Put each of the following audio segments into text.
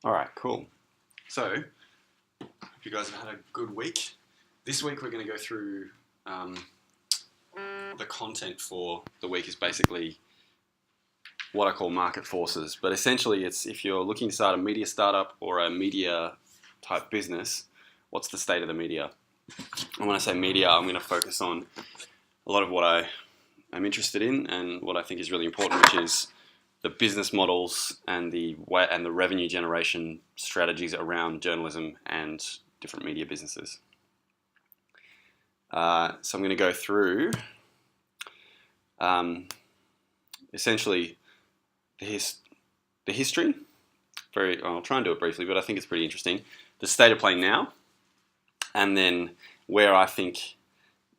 All right, cool. So, hope you guys have had a good week. This week we're going to go through the content for the week is basically what I call market forces. But essentially, it's if you're looking to start a media startup or a media type business, what's the state of the media? And when I say media, I'm going to focus on a lot of what I am interested in and what I think is really important, which is the business models and the revenue generation strategies around journalism and different media businesses. So I'm going to go through essentially the history. I'll try and do it briefly, but I think it's pretty interesting. The state of play now, and then where I think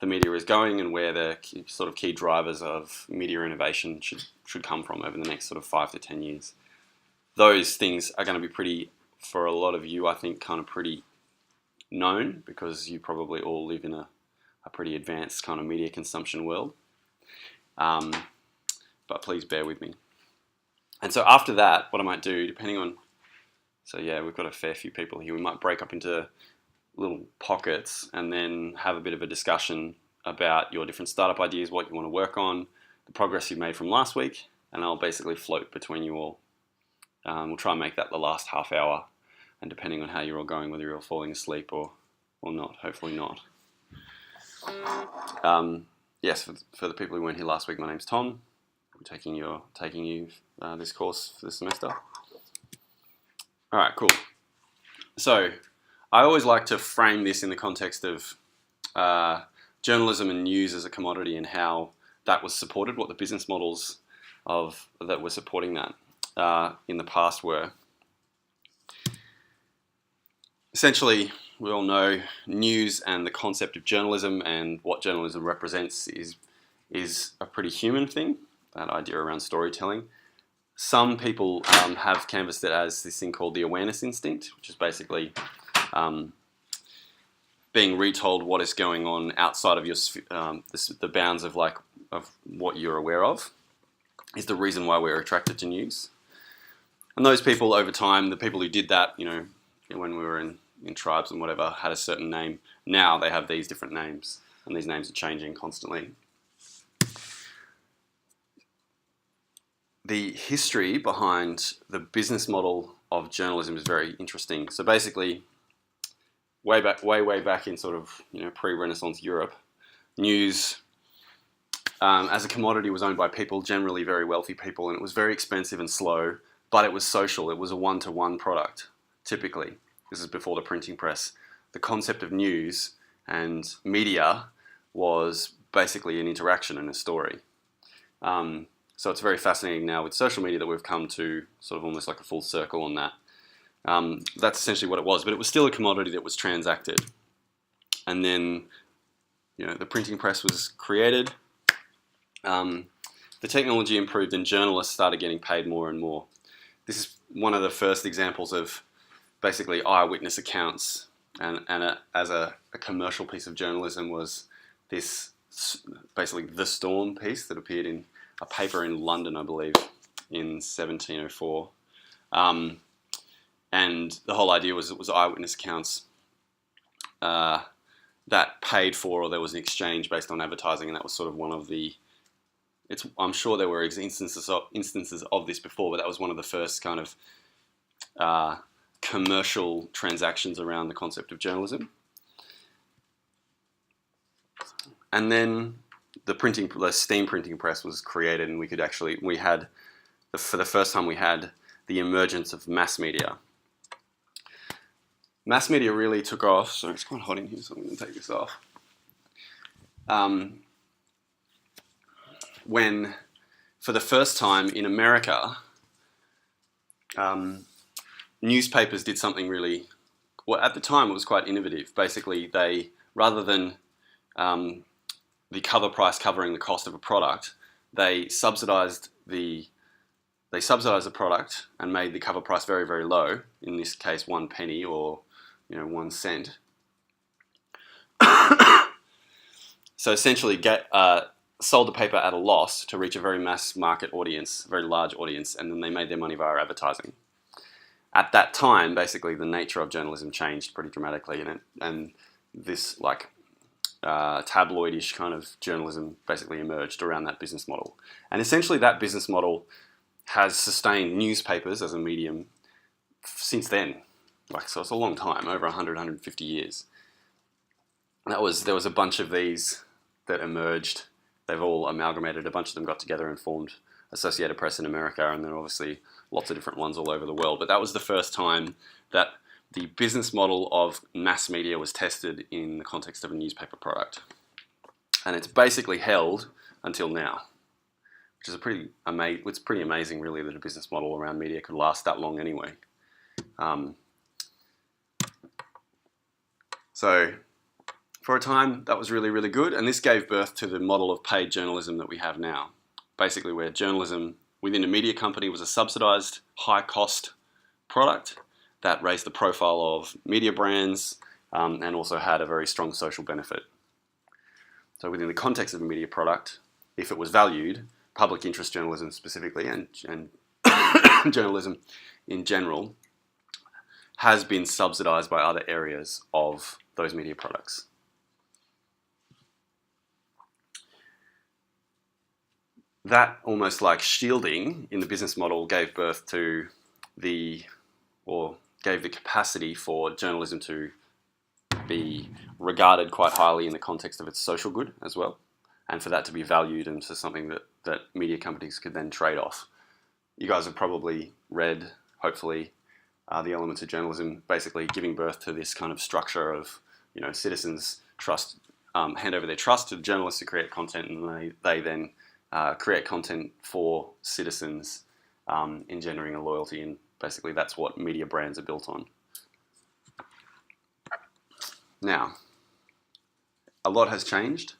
the media is going and where the sort of key drivers of media innovation should come from over the next sort of 5 to 10 years. Those things are going to be pretty, for a lot of you, I think, kind of pretty known because you probably all live in a pretty advanced kind of media consumption world. But please bear with me. And so after that, what I might do, depending on, so yeah, we've got a fair few people here. We might break up into little pockets and then have a bit of a discussion about your different startup ideas, what you want to work on, the progress you've made from last week, and I'll basically float between you all. We'll try and make that the last half hour, and depending on how you're all going, whether you're all falling asleep or not, hopefully not. Yes, for the people who weren't here last week, my name's Tom. I'm taking you this course for this semester. All right, cool. So I always like to frame this in the context of journalism and news as a commodity and how that was supported, what the business models that were supporting that in the past were. Essentially, we all know news and the concept of journalism and what journalism represents is a pretty human thing, that idea around storytelling. Some people have canvassed it as this thing called the awareness instinct, which is basically being retold what is going on outside of your the bounds of what you're aware of, is the reason why we're attracted to news. And those people over time, the people who did that, when we were in tribes and whatever, had a certain name. Now they have these different names, and these names are changing constantly. The history behind the business model of journalism is very interesting. So basically, way back in sort of pre-Renaissance Europe, news as a commodity was owned by people, generally very wealthy people, and it was very expensive and slow, but it was social. It was a one-to-one product, typically. This is before the printing press. The concept of news and media was basically an interaction and a story. So it's very fascinating now with social media that we've come to sort of almost like a full circle on that. That's essentially what it was, but it was still a commodity that was transacted. And then, the printing press was created. The technology improved and journalists started getting paid more and more. This is one of the first examples of basically eyewitness accounts, and as a commercial piece of journalism was this, basically The Storm piece that appeared in a paper in London, I believe, in 1704. And the whole idea was it was eyewitness accounts that paid for, or there was an exchange based on advertising, and that was sort of one of the. I'm sure there were instances of this before, but that was one of the first kind of commercial transactions around the concept of journalism. And then the steam printing press was created, and for the first time we had the emergence of mass media. Mass media really took off. Sorry, it's quite hot in here, so I'm going to take this off. When, for the first time in America, newspapers did something really, well, at the time it was quite innovative. Basically, they, rather than the cover price covering the cost of a product, they subsidized the product and made the cover price very, very low. In this case, 1 penny or 1 cent. So essentially, sold the paper at a loss to reach a very mass market audience, a very large audience, and then they made their money via advertising. at that time, basically, the nature of journalism changed pretty dramatically, and this like tabloidish kind of journalism basically emerged around that business model. And essentially, that business model has sustained newspapers as a medium since then. Like, so it's a long time, over 100, 150 years. There was a bunch of these that emerged. They've all amalgamated. A bunch of them got together and formed Associated Press in America, and then obviously lots of different ones all over the world. But that was the first time that the business model of mass media was tested in the context of a newspaper product. And it's basically held until now, which is it's pretty amazing, really, that a business model around media could last that long anyway. So for a time, that was really, really good, and this gave birth to the model of paid journalism that we have now. Basically, where journalism within a media company was a subsidized, high-cost product that raised the profile of media brands and also had a very strong social benefit. So within the context of a media product, if it was valued, public interest journalism specifically and journalism in general has been subsidized by other areas of those media products. That almost like shielding in the business model gave birth to gave the capacity for journalism to be regarded quite highly in the context of its social good as well, and for that to be valued into something that media companies could then trade off. You guys have probably read, hopefully, The Elements of Journalism, basically giving birth to this kind of structure of, citizens hand over their trust to the journalists to create content, and they then create content for citizens, engendering a loyalty, and basically that's what media brands are built on. Now, a lot has changed.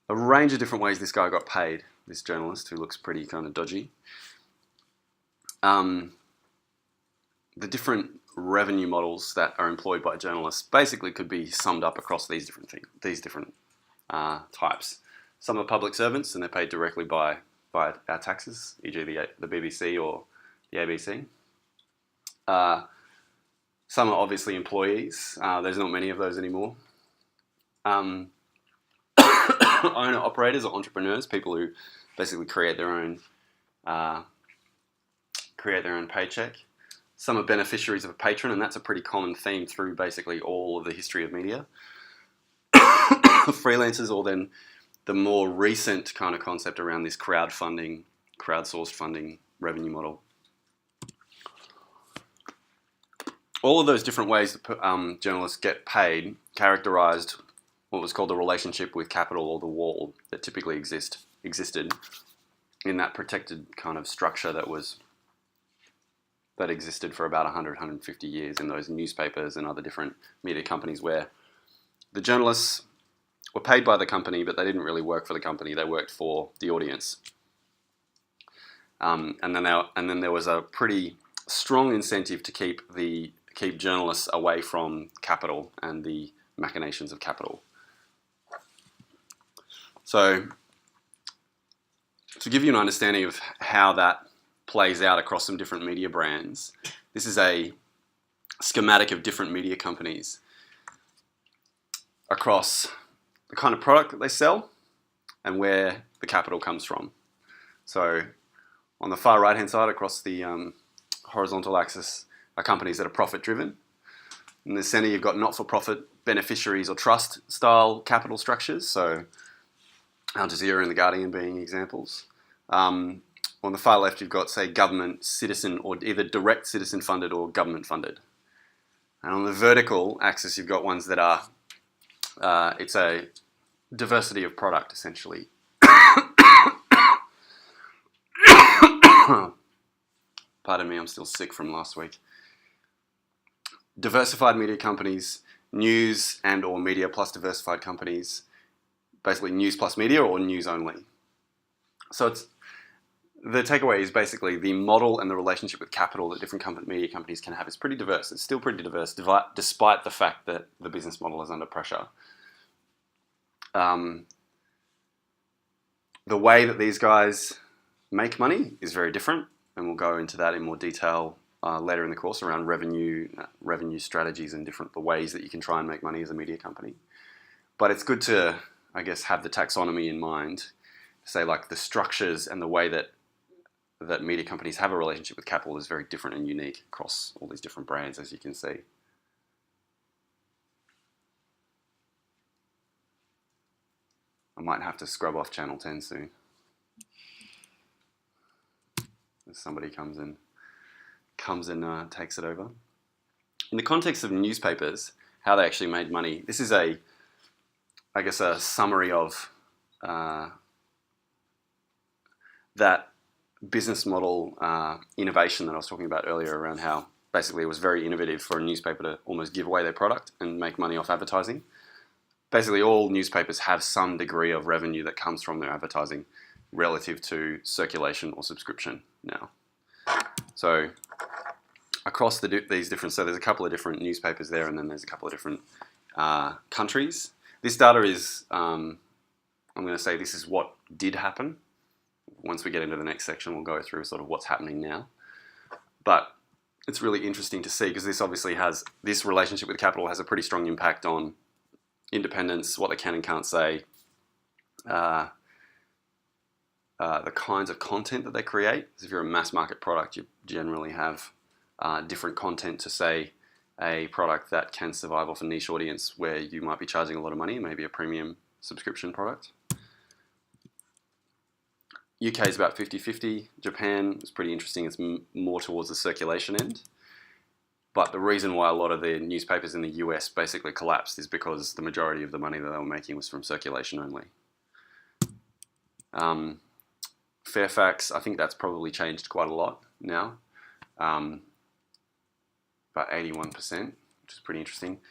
A range of different ways this guy got paid, this journalist who looks pretty kind of dodgy. The different revenue models that are employed by journalists basically could be summed up across these different types. Some are public servants, and they're paid directly by our taxes, e.g. the BBC or the ABC. Some are obviously employees. There's not many of those anymore. Owner-operators or entrepreneurs, people who basically create their own paycheck. Some are beneficiaries of a patron, and that's a pretty common theme through basically all of the history of media. Freelancers, or then the more recent kind of concept around this crowdsourced funding revenue model. All of those different ways that journalists get paid characterized what was called the relationship with capital, or the wall, that typically existed in that protected kind of structure that existed for about 100, 150 years in those newspapers and other different media companies, where the journalists were paid by the company, but they didn't really work for the company. They worked for the audience. And then there was a pretty strong incentive to keep journalists away from capital and the machinations of capital. So, to give you an understanding of how that plays out across some different media brands, this is a schematic of different media companies across the kind of product that they sell and where the capital comes from. So on the far right-hand side, across the horizontal axis, are companies that are profit-driven. In the center, you've got not-for-profit beneficiaries or trust-style capital structures, so Al Jazeera and The Guardian being examples. On the far left, you've got, say, government, citizen, or either direct citizen-funded or government-funded. And on the vertical axis, you've got ones that are it's a diversity of product, essentially. Pardon me, I'm still sick from last week. Diversified media companies, news and or media plus diversified companies, basically news plus media or news only. So the takeaway is basically the model and the relationship with capital that different media companies can have is pretty diverse. It's still pretty diverse, despite the fact that the business model is under pressure. The way that these guys make money is very different, and we'll go into that in more detail later in the course around revenue strategies and the ways that you can try and make money as a media company. But it's good to, I guess, have the taxonomy in mind, say like the structures and the way that media companies have a relationship with capital is very different and unique across all these different brands, as you can see. I might have to scrub off Channel 10 soon. If somebody comes and takes it over. In the context of newspapers, how they actually made money, this is I guess a summary of that business model innovation that I was talking about earlier around how basically it was very innovative for a newspaper to almost give away their product and make money off advertising. Basically all newspapers have some degree of revenue that comes from their advertising relative to circulation or subscription now. So across these different, so there's a couple of different newspapers there, and then there's a couple of different countries. This data is, I'm going to say this is what did happen. Once we get into the next section, we'll go through sort of what's happening now. But it's really interesting to see because this obviously has, this relationship with capital has a pretty strong impact on independence, what they can and can't say, the kinds of content that they create. Because if you're a mass market product, you generally have different content to, say, a product that can survive off a niche audience where you might be charging a lot of money, maybe a premium subscription product. UK is about 50-50. Japan is pretty interesting. It's more towards the circulation end. But the reason why a lot of the newspapers in the US basically collapsed is because the majority of the money that they were making was from circulation only. Fairfax, I think that's probably changed quite a lot now. About 81%, which is pretty interesting.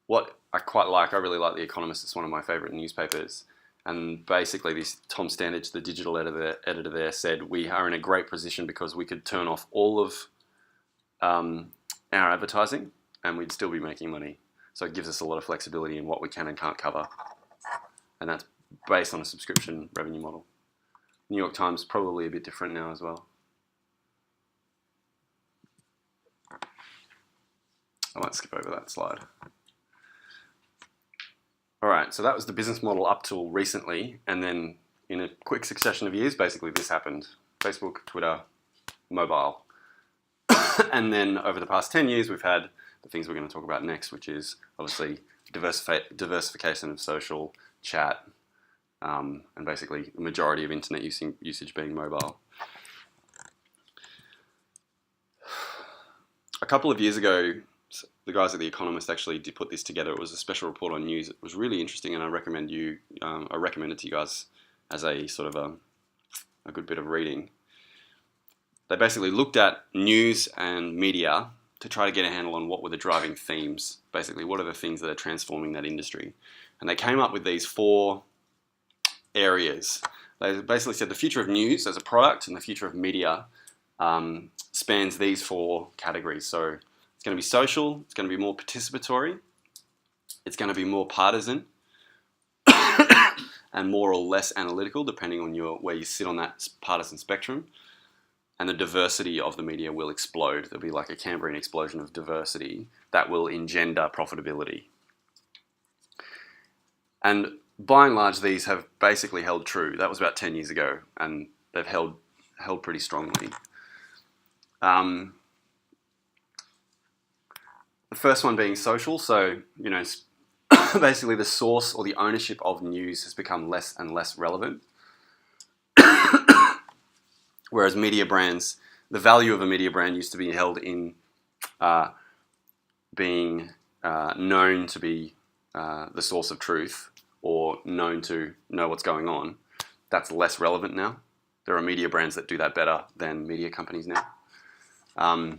What I quite like, I really like The Economist. It's one of my favourite newspapers. And basically this Tom Standage, the digital editor there, said we are in a great position because we could turn off all of our advertising and we'd still be making money. So it gives us a lot of flexibility in what we can and can't cover. And that's based on a subscription revenue model. New York Times probably a bit different now as well. I might skip over that slide. All right, so that was the business model up till recently, and then in a quick succession of years, basically this happened. Facebook, Twitter, mobile. And then over the past 10 years, we've had the things we're going to talk about next, which is obviously diversification of social, chat, and basically the majority of internet usage being mobile. A couple of years ago, the guys at The Economist actually did put this together. It was a special report on news. It was really interesting, and I recommend it to you guys as a sort of a good bit of reading. They basically looked at news and media to try to get a handle on what were the driving themes. Basically, what are the things that are transforming that industry? And they came up with these 4 areas. They basically said the future of news as a product and the future of media spans these 4 categories. So it's going to be social, it's going to be more participatory, it's going to be more partisan, and more or less analytical, depending on where you sit on that partisan spectrum. And the diversity of the media will explode. There'll be like a Cambrian explosion of diversity that will engender profitability. And by and large, these have basically held true. That was about 10 years ago, and they've held pretty strongly. The first one being social. So, you know, basically the source or the ownership of news has become less and less relevant. Whereas media brands, the value of a media brand used to be held in being known to be the source of truth or known to know what's going on. That's less relevant now. There are media brands that do that better than media companies now. I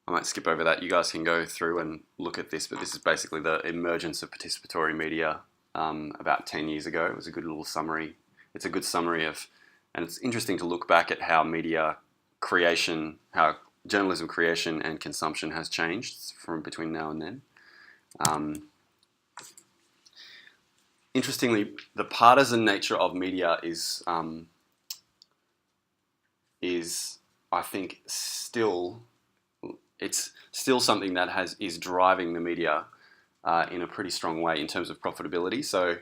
might skip over that. You guys can go through and look at this, but this is basically the emergence of participatory media about 10 years ago. It was a good little summary. It's a good summary of, and it's interesting to look back at how media creation, how journalism creation and consumption has changed from between now and then. Interestingly, the partisan nature of media is I think it's still something that is driving the media in a pretty strong way in terms of profitability. So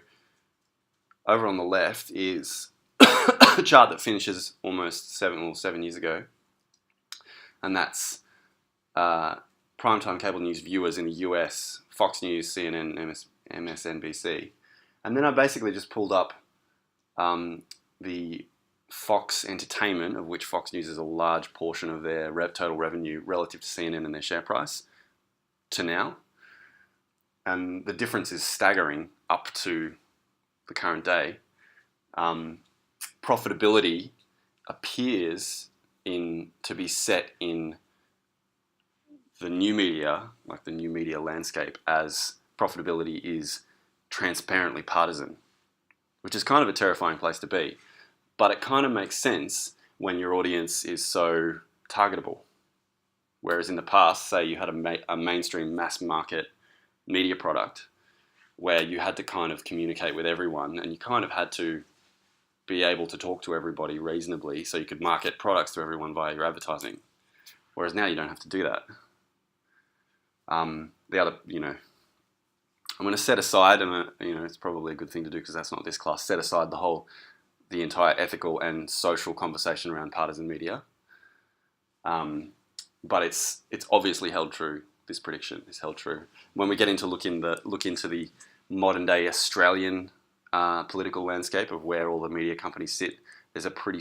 over on the left is a chart that finishes almost 7 years ago, and that's primetime cable news viewers in the US, Fox News, CNN, MSNBC. And then I basically just pulled up the Fox Entertainment, of which Fox News is a large portion of their total revenue relative to CNN and their share price, to now. And the difference is staggering up to the current day. Profitability appears to be set in the new media, like the new media landscape, as profitability is transparently partisan, which is kind of a terrifying place to be. But it kind of makes sense when your audience is so targetable. Whereas in the past, say you had a mainstream mass market media product where you had to kind of communicate with everyone, and you kind of had to be able to talk to everybody reasonably so you could market products to everyone via your advertising. Whereas now you don't have to do that. I'm going to set aside, and it's probably a good thing to do because that's not this class, set aside the entire ethical and social conversation around partisan media. But it's obviously held true. This prediction is held true. When we get into look into the modern day Australian political landscape of where all the media companies sit, there's a pretty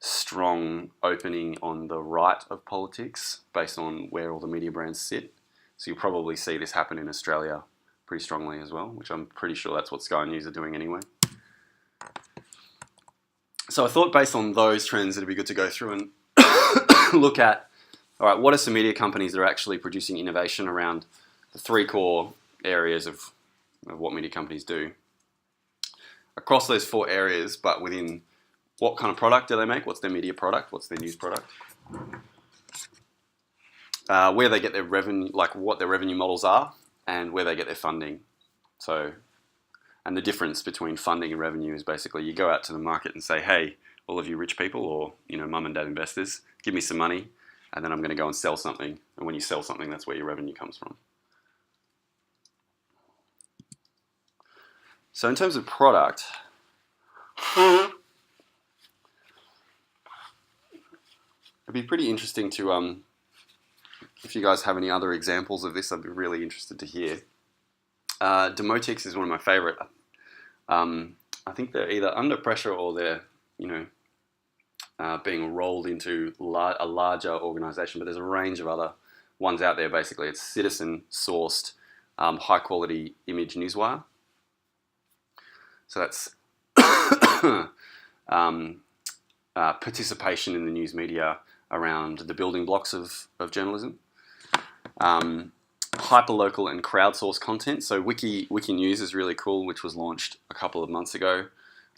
strong opening on the right of politics based on where all the media brands sit. So you'll probably see this happen in Australia pretty strongly as well, which I'm pretty sure that's what Sky News are doing anyway. So I thought based on those trends it'd be good to go through and look at, all right, what are some media companies that are actually producing innovation around the three core areas of what media companies do. Across those four areas, but within what kind of product do they make? What's their media product? What's their news product? Where they get their revenue, like what their revenue models are, and where they get their funding. So, and the difference between funding and revenue is basically you go out to the market and say, hey, all of you rich people or mum and dad investors, give me some money, and then I'm going to go and sell something. And when you sell something, that's where your revenue comes from. So in terms of product, it'd be pretty interesting to, if you guys have any other examples of this, I'd be really interested to hear. Demotix is one of my favorite. I think they're either under pressure or they're, being rolled into a larger organization, but there's a range of other ones out there. Basically, it's citizen-sourced, high-quality image newswire. So that's participation in the news media around the building blocks of journalism. Hyperlocal and crowdsourced content. So Wiki News is really cool, which was launched a couple of months ago.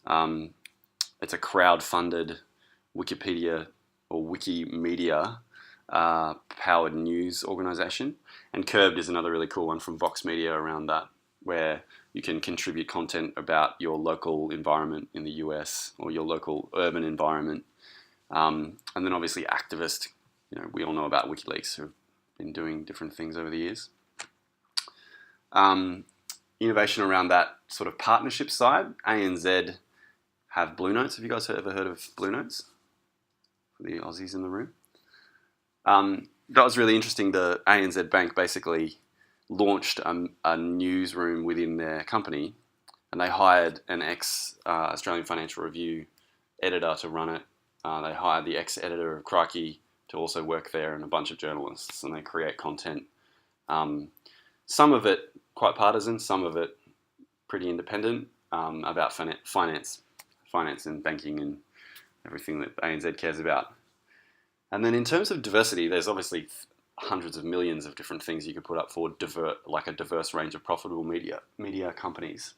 It's a crowd-funded Wikipedia or Wikimedia powered news organization. And Curbed is another really cool one from Vox Media around that, where you can contribute content about your local environment in the US or your local urban environment. And then obviously activist, we all know about WikiLeaks who've been doing different things over the years. Innovation around that sort of partnership side. ANZ have Blue Notes. Have you guys ever heard of Blue Notes? For the Aussies in the room. That was really interesting. The ANZ Bank basically launched a newsroom within their company, and they hired an ex-Australian Financial Review editor to run it. They hired the ex-editor of Crikey to also work there, and a bunch of journalists, and they create content. Some of it quite partisan, some of it pretty independent, about finance and banking and everything that ANZ cares about. And then in terms of diversity, there's obviously hundreds of millions of different things you could put up for a diverse range of profitable media companies.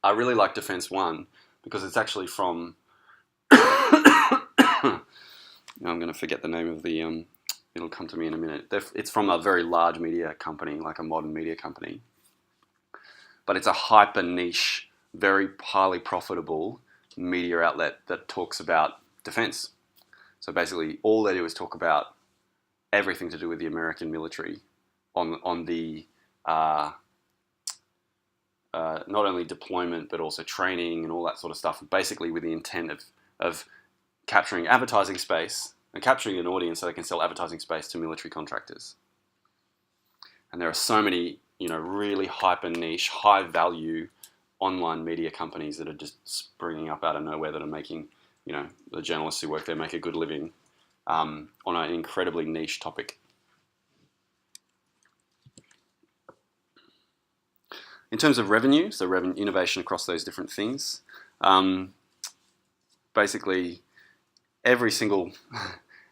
I really like Defence One because it's actually from I'm going to forget the name of the it'll come to me in a minute. It's from a very large media company, like a modern media company, but it's a hyper niche, very highly profitable media outlet that talks about defence. So basically, all they do is talk about everything to do with the American military on the not only deployment but also training and all that sort of stuff. Basically, with the intent of capturing advertising space and capturing an audience so they can sell advertising space to military contractors. And there are so many, really hyper niche, high value online media companies that are just springing up out of nowhere that are making, the journalists who work there make a good living on an incredibly niche topic. In terms of revenue, so innovation across those different things, basically every single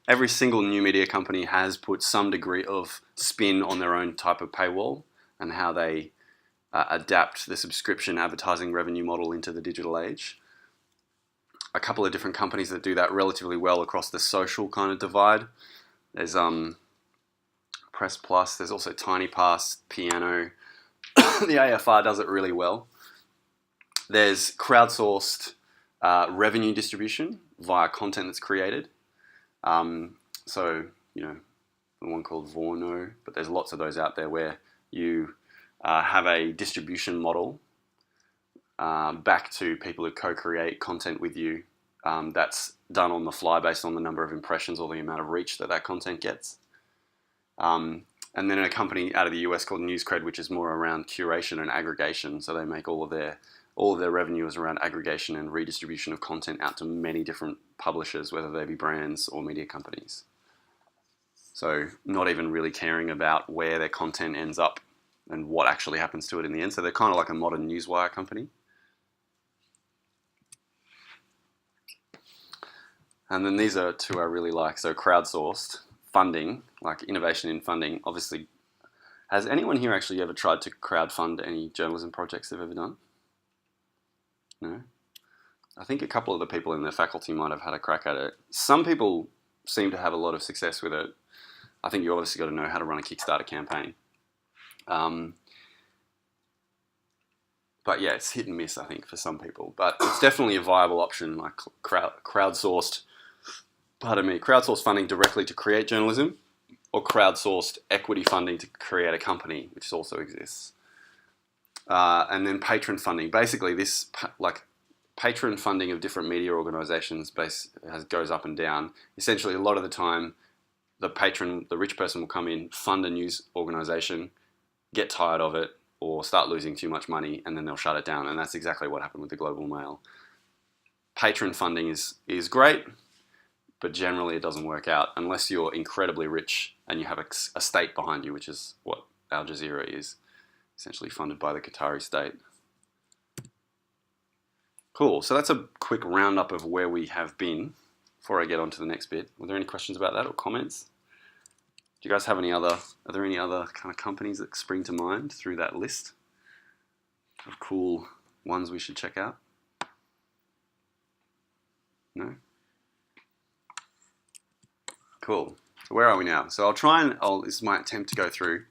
new media company has put some degree of spin on their own type of paywall and how they adapt the subscription advertising revenue model into the digital age. A couple of different companies that do that relatively well across the social kind of divide. There's Press Plus, there's also TinyPass, Piano. The AFR does it really well. There's crowdsourced revenue distribution via content that's created. So, the one called Vorno, but there's lots of those out there where you have a distribution model back to people who co-create content with you that's done on the fly based on the number of impressions or the amount of reach that content gets. And then a company out of the US called NewsCred, which is more around curation and aggregation. So they make all of their revenue is around aggregation and redistribution of content out to many different publishers, whether they be brands or media companies. So not even really caring about where their content ends up and what actually happens to it in the end. So they're kind of like a modern newswire company. And then these are two I really like. So crowdsourced funding, like innovation in funding. Obviously, has anyone here actually ever tried to crowdfund any journalism projects they've ever done? No? I think a couple of the people in the faculty might have had a crack at it. Some people seem to have a lot of success with it. I think you obviously got to know how to run a Kickstarter campaign. But yeah, it's hit and miss, I think, for some people. But it's definitely a viable option, like crowdsourced funding directly to create journalism, or crowdsourced equity funding to create a company, which also exists. And then patron funding. Basically, this patron funding of different media organisations goes up and down. Essentially, a lot of the time, the rich person will come in, fund a news organisation, get tired of it, or start losing too much money, and then they'll shut it down. And that's exactly what happened with the Global Mail. Patron funding is great, but generally it doesn't work out unless you're incredibly rich and you have a state behind you, which is what Al Jazeera is, essentially funded by the Qatari state. Cool, so that's a quick roundup of where we have been before I get on to the next bit. Were there any questions about that or comments? Do you guys have are there any other kind of companies that spring to mind through that list of cool ones we should check out? No? Cool. So where are we now? So this is my attempt to go through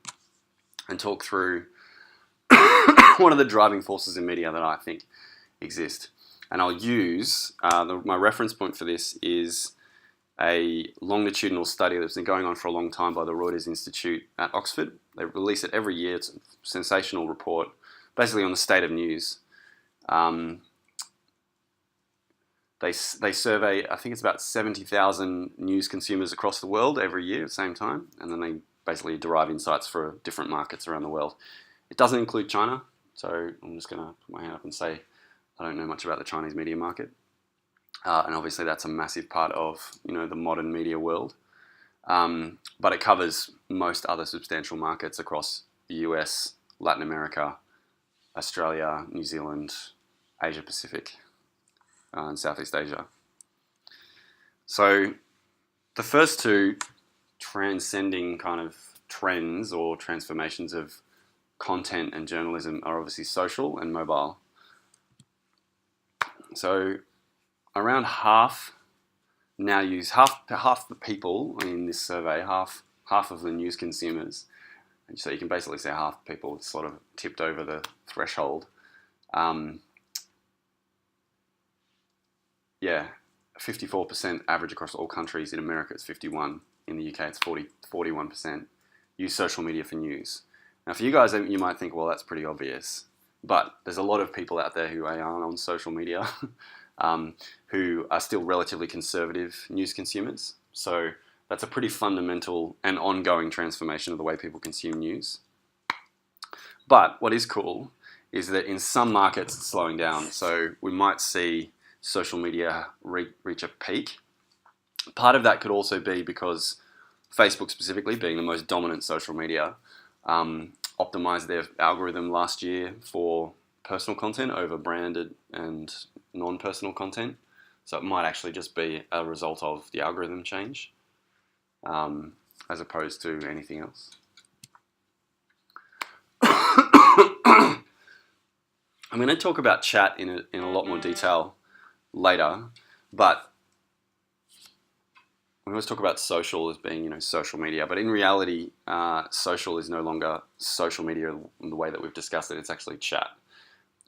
and talk through one of the driving forces in media that I think exist. And I'll use, my reference point for this is a longitudinal study that's been going on for a long time by the Reuters Institute at Oxford. They release it every year. It's a sensational report, basically on the state of news. They survey, I think it's about 70,000 news consumers across the world every year at the same time, and then they basically derive insights for different markets around the world. It doesn't include China, so I'm just going to put my hand up and say I don't know much about the Chinese media market. And obviously that's a massive part of the modern media world. But it covers most other substantial markets across the US, Latin America, Australia, New Zealand, Asia Pacific, and Southeast Asia. So the first two transcending kind of trends or transformations of content and journalism are obviously social and mobile. So around half now use half the people in this survey, half of the news consumers, and so you can basically say half the people sort of tipped over the threshold. 54% average across all countries. In America, it's 51%. In the UK, it's 41% use social media for news. Now, for you guys, you might think, well, that's pretty obvious. But there's a lot of people out there who aren't on social media who are still relatively conservative news consumers. So that's a pretty fundamental and ongoing transformation of the way people consume news. But what is cool is that in some markets it's slowing down. So we might see social media reach a peak. Part of that could also be because Facebook specifically, being the most dominant social media, optimized their algorithm last year for personal content over branded and non-personal content. So it might actually just be a result of the algorithm change as opposed to anything else. I'm going to talk about chat in a lot more detail later, but we always talk about social as being, social media, but in reality, social is no longer social media in the way that we've discussed it. It's actually chat.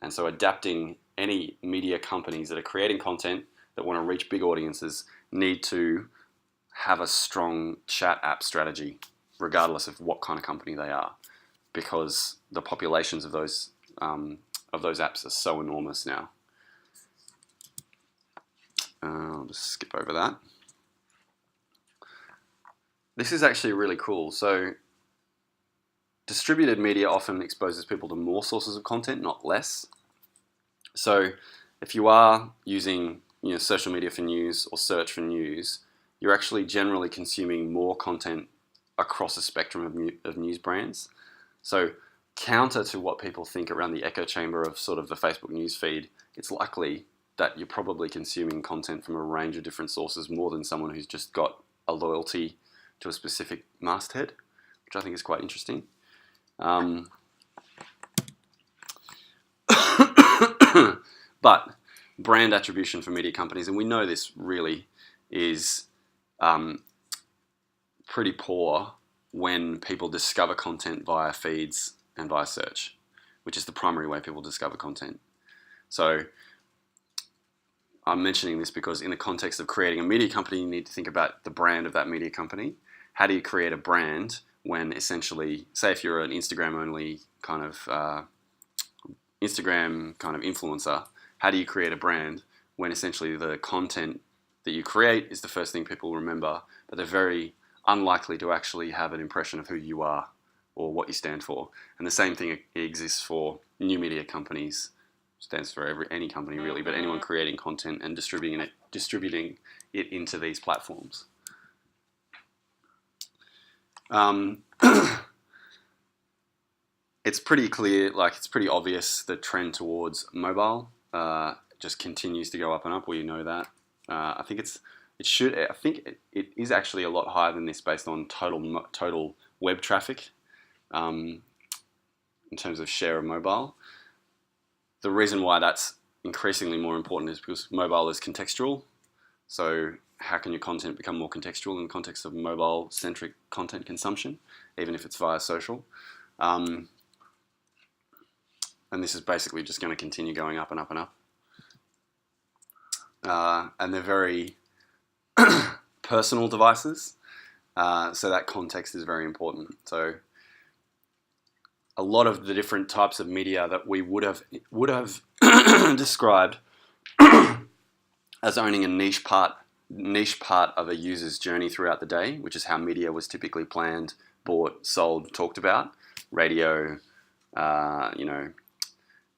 And so adapting any media companies that are creating content that want to reach big audiences need to have a strong chat app strategy, regardless of what kind of company they are, because the populations of those apps are so enormous now. I'll just skip over that. This is actually really cool. So distributed media often exposes people to more sources of content, not less. So if you are using social media for news or search for news, you're actually generally consuming more content across a spectrum of news brands. So counter to what people think around the echo chamber of sort of the Facebook news feed, it's likely that you're probably consuming content from a range of different sources more than someone who's just got a loyalty to a specific masthead, which I think is quite interesting. But brand attribution for media companies, and we know this really is pretty poor when people discover content via feeds and via search, which is the primary way people discover content. So I'm mentioning this because in the context of creating a media company, you need to think about the brand of that media company. How do you create a brand when essentially, say if you're an Instagram-only kind of influencer, how do you create a brand when essentially the content that you create is the first thing people remember, but they're very unlikely to actually have an impression of who you are or what you stand for? And the same thing exists for new media companies. Stands for any company really, but anyone creating content and distributing it into these platforms. It's pretty clear, it's pretty obvious the trend towards mobile just continues to go up and up. We know that. I think it is actually a lot higher than this based on total web traffic in terms of share of mobile. The reason why that's increasingly more important is because mobile is contextual. So how can your content become more contextual in the context of mobile-centric content consumption, even if it's via social? And this is basically just going to continue going up and up and up. And they're very personal devices, so that context is very important. So a lot of the different types of media that we would have described as owning a niche part of a user's journey throughout the day, which is how media was typically planned, bought, sold, talked about. Radio,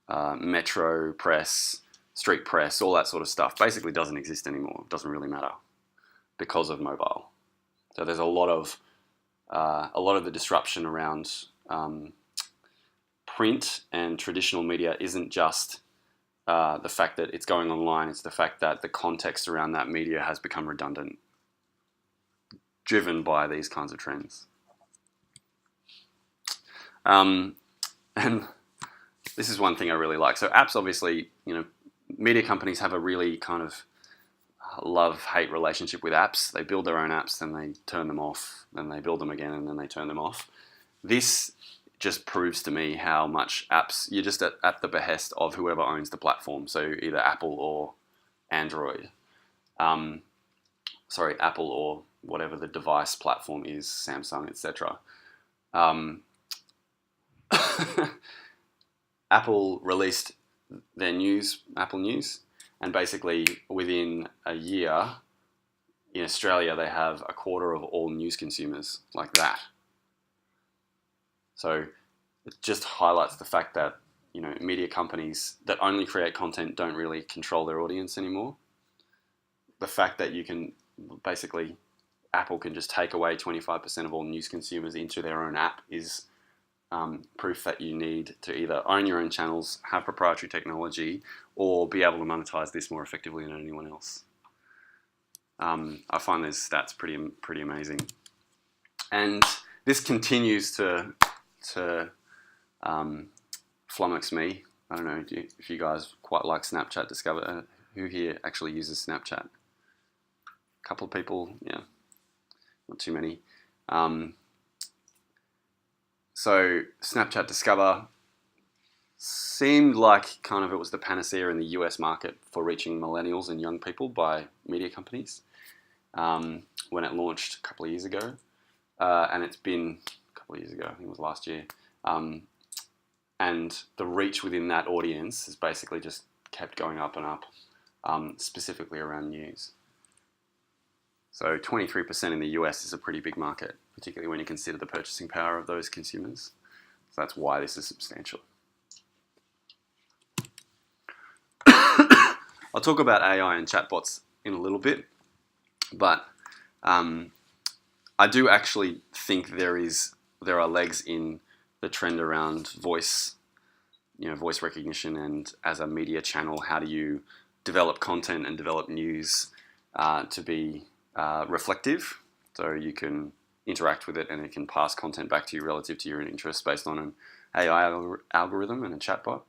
metro press, street press, all that sort of stuff basically doesn't exist anymore. It doesn't really matter because of mobile. So there's a lot of the disruption around print and traditional media isn't just the fact that it's going online, it's the fact that the context around that media has become redundant, driven by these kinds of trends. And this is one thing I really like. So apps, obviously, media companies have a really kind of love-hate relationship with apps. They build their own apps, then they turn them off, then they build them again, and then they turn them off. This just proves to me how much apps, you're just at the behest of whoever owns the platform, so either Apple or Android. Apple or whatever the device platform is, Samsung, etc. Apple released their news, Apple News, and basically within a year in Australia they have a quarter of all news consumers like that. So it just highlights the fact that, you know, media companies that only create content don't really control their audience anymore. The fact that you can basically, Apple can just take away 25% of all news consumers into their own app is proof that you need to either own your own channels, have proprietary technology, or be able to monetize this more effectively than anyone else. I find those stats pretty amazing, and this continues to flummox me. I don't know if you guys quite like Snapchat Discover. Who here actually uses Snapchat? A couple of people, yeah, not too many. So Snapchat Discover seemed like kind of it was the panacea in the US market for reaching millennials and young people by media companies when it launched a couple of years ago. And it's been a couple of years ago, I think it was last year. And the reach within that audience has basically just kept going up and up, specifically around news. So 23% in the US is a pretty big market, particularly when you consider the purchasing power of those consumers. So that's why this is substantial. I'll talk about AI and chatbots in a little bit, but I do actually think there are legs in the trend around voice recognition, and as a media channel, how do you develop content and develop news to be reflective, so you can interact with it and it can pass content back to you relative to your interests based on an AI algorithm and a chatbot.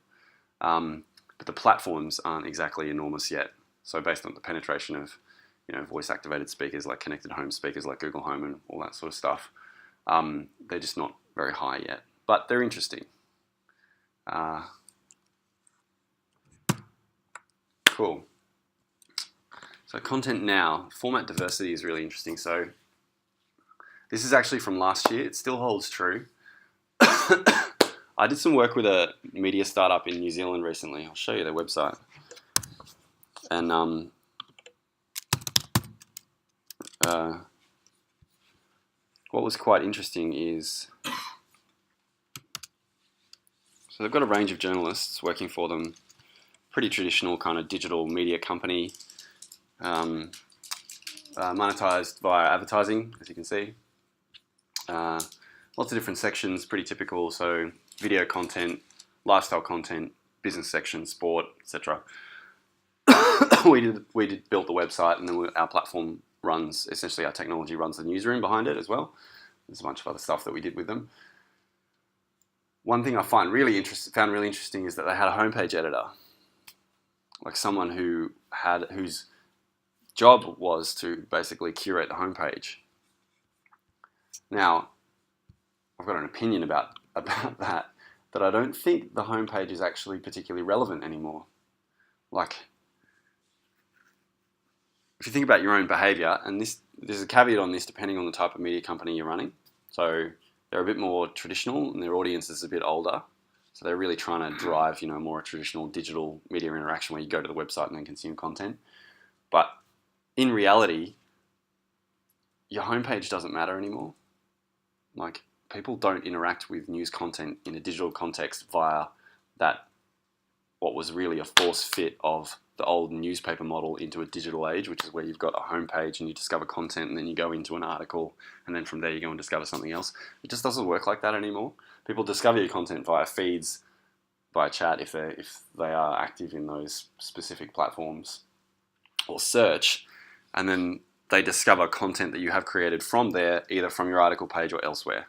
But the platforms aren't exactly enormous yet. So based on the penetration of, you know, voice-activated speakers like connected home speakers like Google Home and all that sort of stuff, they're just not very high yet. But they're interesting. Cool. So content now, format diversity is really interesting. So this is actually from last year. It still holds true. I did some work with a media startup in New Zealand recently. I'll show you their website. And what was quite interesting is, so they've got a range of journalists working for them, pretty traditional kind of digital media company, monetized via advertising, as you can see. Lots of different sections, pretty typical. So video content, lifestyle content, business section, sport, etc. we built the website, and then our platform runs, essentially our technology runs the newsroom behind it as well. There's a bunch of other stuff that we did with them. One thing I found really interesting is that they had a homepage editor, like someone whose job was to basically curate the homepage. Now, I've got an opinion about that I don't think the homepage is actually particularly relevant anymore. Like, if you think about your own behavior, and there's a caveat on this depending on the type of media company you're running. So they're a bit more traditional and their audience is a bit older. So they're really trying to drive, you know, more traditional digital media interaction where you go to the website and then consume content. But in reality, your homepage doesn't matter anymore. Like, people don't interact with news content in a digital context via that, what was really a force fit of the old newspaper model into a digital age, which is where you've got a homepage and you discover content and then you go into an article and then from there you go and discover something else. It just doesn't work like that anymore. People discover your content via feeds, via chat if they are active in those specific platforms, or search, and then they discover content that you have created from there, either from your article page or elsewhere.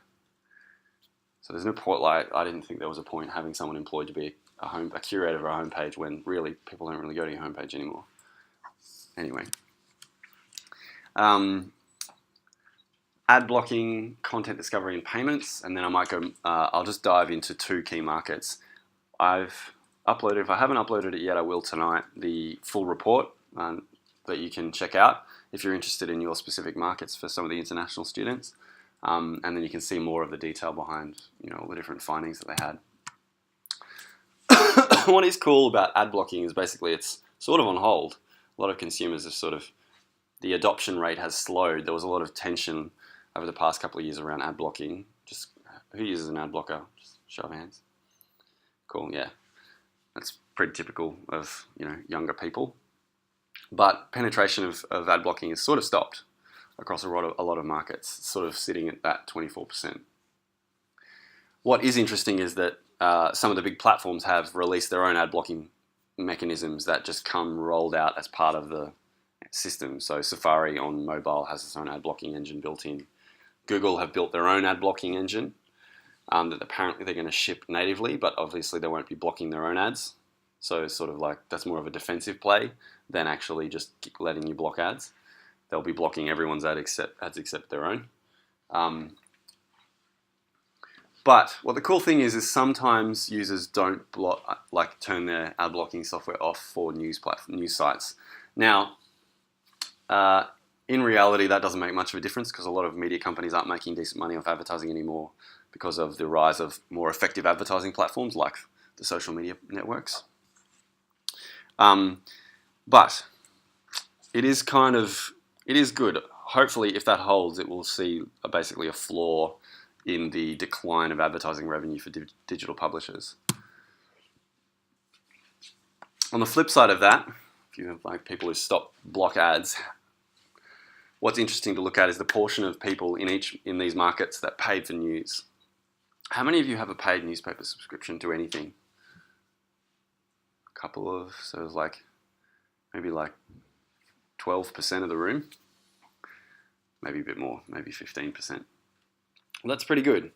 So there's no point, like, I didn't think there was a point having someone employed to be a curator of a homepage when really people don't really go to your homepage anymore. Anyway. Ad blocking, content discovery and payments, and then I might go, I'll just dive into two key markets. I've uploaded, if I haven't uploaded it yet, I will tonight, the full report. that you can check out if you're interested in your specific markets for some of the international students. And then you can see more of the detail behind, all the different findings that they had. What is cool about ad blocking is basically it's sort of on hold. A lot of consumers have the adoption rate has slowed. There was a lot of tension over the past couple of years around ad blocking. Just who uses an ad blocker? Just show of hands. Cool, yeah. That's pretty typical of, younger people. But penetration of ad blocking has sort of stopped across a lot of markets, sort of sitting at that 24%. What is interesting is that some of the big platforms have released their own ad blocking mechanisms that just come rolled out as part of the system. So Safari on mobile has its own ad blocking engine built in. Google have built their own ad blocking engine that apparently they're going to ship natively, but obviously they won't be blocking their own ads. So it's sort of like that's more of a defensive play than actually just letting you block ads. They'll be blocking everyone's ads except their own. But what the cool thing is sometimes users don't turn their ad blocking software off for news sites. Now, in reality, that doesn't make much of a difference because a lot of media companies aren't making decent money off advertising anymore because of the rise of more effective advertising platforms like the social media networks. But it is good. Hopefully, if that holds, it will see basically a floor in the decline of advertising revenue for digital publishers. On the flip side of that, if you have people who stop block ads, what's interesting to look at is the portion of people in these markets that paid for news. How many of you have a paid newspaper subscription to anything? A couple of, so it's maybe 12% of the room, maybe a bit more, maybe 15%. Well, that's pretty good.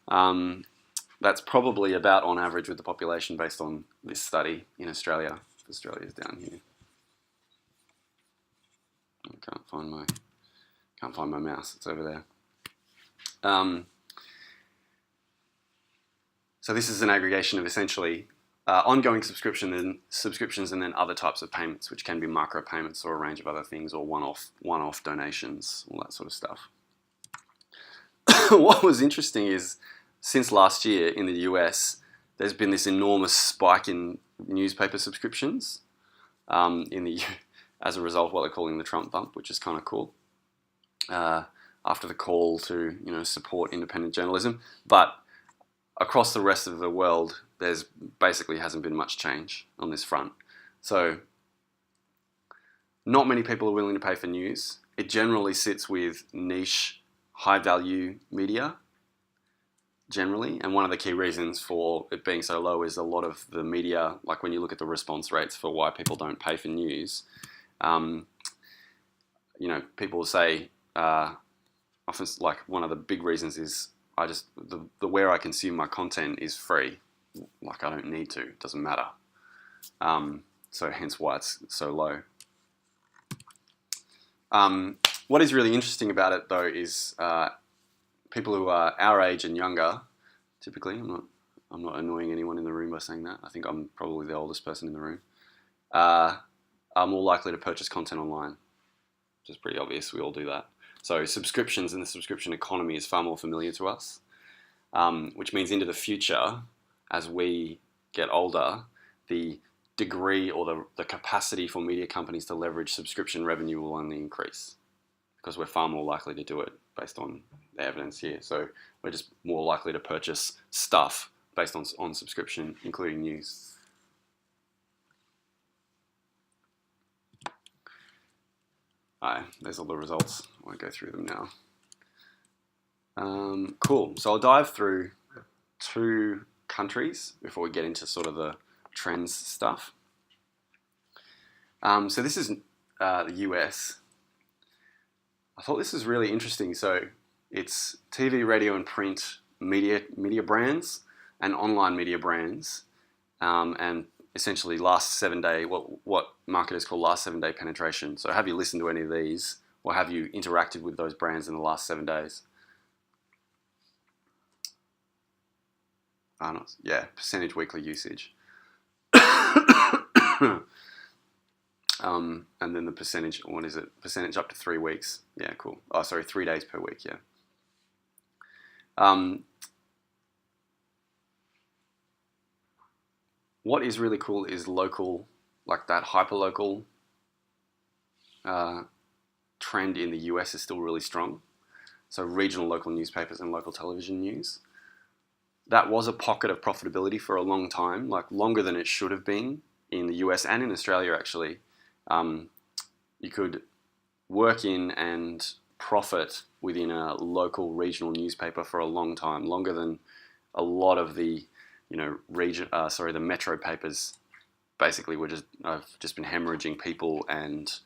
That's probably about on average with the population based on this study in Australia. Australia's down here. I can't find my mouse. It's over there. So this is an aggregation of essentially ongoing subscriptions and then other types of payments, which can be micro payments or a range of other things, or one-off donations, all that sort of stuff. What was interesting is since last year in the US, there's been this enormous spike in newspaper subscriptions as a result of what they're calling the Trump bump, which is kind of cool. After the call to support independent journalism, but across the rest of the world, there's basically hasn't been much change on this front. So not many people are willing to pay for news. It generally sits with niche, high-value media, generally. And one of the key reasons for it being so low is a lot of the media, like when you look at the response rates for why people don't pay for news, people say, often one of the big reasons is the where I consume my content is free. I don't need to, it doesn't matter. So hence why it's so low. What is really interesting about it though is people who are our age and younger, typically, I'm not annoying anyone in the room by saying that. I think I'm probably the oldest person in the room, are more likely to purchase content online, which is pretty obvious. We all do that. So subscriptions and the subscription economy is far more familiar to us, which means into the future, as we get older, the degree or the capacity for media companies to leverage subscription revenue will only increase because we're far more likely to do it based on the evidence here. So we're just more likely to purchase stuff based on subscription, including news. There's all the results. I won't go through them now. Cool. So I'll dive through 2 countries before we get into sort of the trends stuff. So this is the US. I thought this was really interesting. So it's TV, radio, and print media brands and online media brands, and essentially last 7 day, what marketers call last 7 day penetration. So have you listened to any of these, or have you interacted with those brands in the last 7 days? Percentage weekly usage. And then the percentage, what is it? Percentage up to 3 weeks. Yeah, cool. Oh, sorry, 3 days per week, yeah. What is really cool is local, like that hyperlocal trend in the US is still really strong. So regional local newspapers and local television news. That was a pocket of profitability for a long time, like longer than it should have been in the US and in Australia, actually. You could work in and profit within a local regional newspaper for a long time, longer than a lot of the, the metro papers basically have just been hemorrhaging people and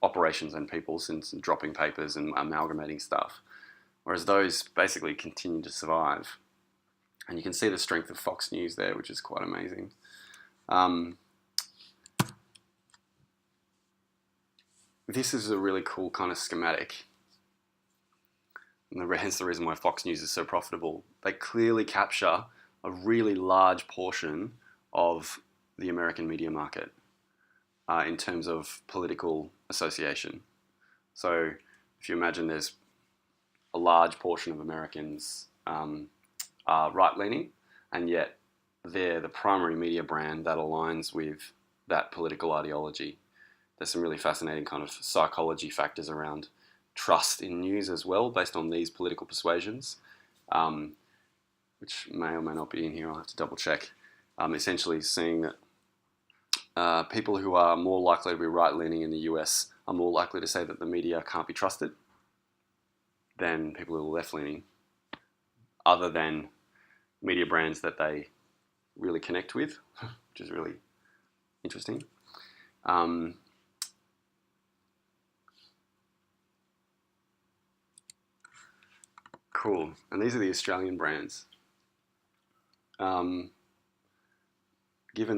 operations and people since dropping papers and amalgamating stuff. Whereas those basically continue to survive. And you can see the strength of Fox News there, which is quite amazing. This is a really cool kind of schematic. And hence the reason why Fox News is so profitable. They clearly capture a really large portion of the American media market in terms of political association. So if you imagine there's a large portion of Americans are right-leaning, and yet they're the primary media brand that aligns with that political ideology. There's some really fascinating kind of psychology factors around trust in news as well, based on these political persuasions, which may or may not be in here. I'll have to double check. Essentially seeing that people who are more likely to be right-leaning in the US are more likely to say that the media can't be trusted than people who are left-leaning, other than media brands that they really connect with, which is really interesting. Cool. And these are the Australian brands. Given